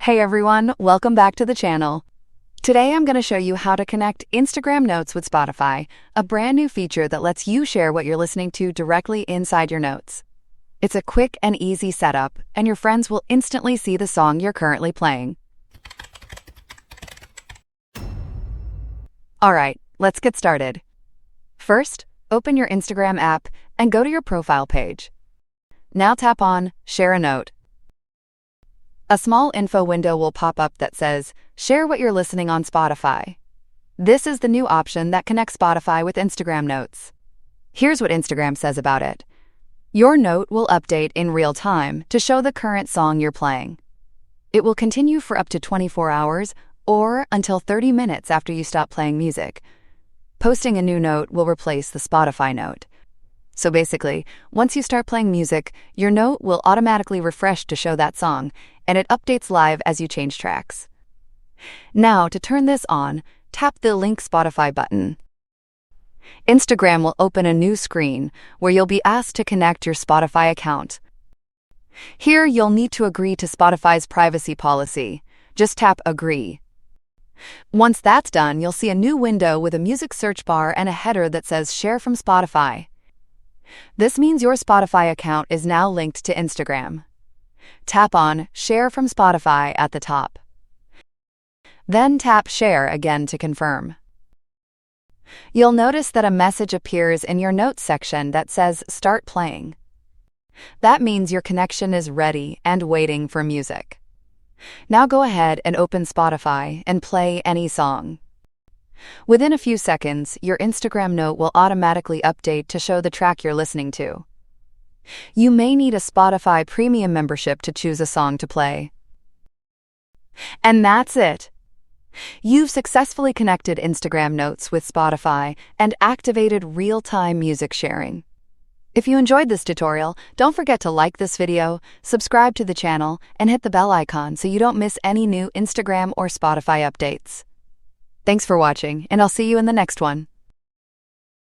Hey everyone, welcome back to the channel. Today I'm going to show you how to connect Instagram Notes with Spotify, a brand new feature that lets you share what you're listening to directly inside your notes. It's a quick and easy setup, and your friends will instantly see the song you're currently playing. Alright, let's get started. First, open your Instagram app and go to your profile page. Now tap on Share a Note. A small info window will pop up that says, Share what you're listening on Spotify. This is the new option that connects Spotify with Instagram Notes. Here's what Instagram says about it. Your note will update in real time to show the current song you're playing. It will continue for up to 24 hours or until 30 minutes after you stop playing music. Posting a new note will replace the Spotify note. So basically, once you start playing music, your note will automatically refresh to show that song, and it updates live as you change tracks. Now, to turn this on, tap the Link Spotify button. Instagram will open a new screen where you'll be asked to connect your Spotify account. Here, you'll need to agree to Spotify's privacy policy. Just tap Agree. Once that's done, you'll see a new window with a music search bar and a header that says Share from Spotify. This means your Spotify account is now linked to Instagram. Tap on Share from Spotify at the top. Then tap Share again to confirm. You'll notice that a message appears in your notes section that says Start Playing. That means your connection is ready and waiting for music. Now go ahead and open Spotify and play any song. Within a few seconds, your Instagram note will automatically update to show the track you're listening to. You may need a Spotify Premium membership to choose a song to play. And that's it! You've successfully connected Instagram Notes with Spotify and activated real-time music sharing. If you enjoyed this tutorial, don't forget to like this video, subscribe to the channel, and hit the bell icon so you don't miss any new Instagram or Spotify updates. Thanks for watching, and I'll see you in the next one.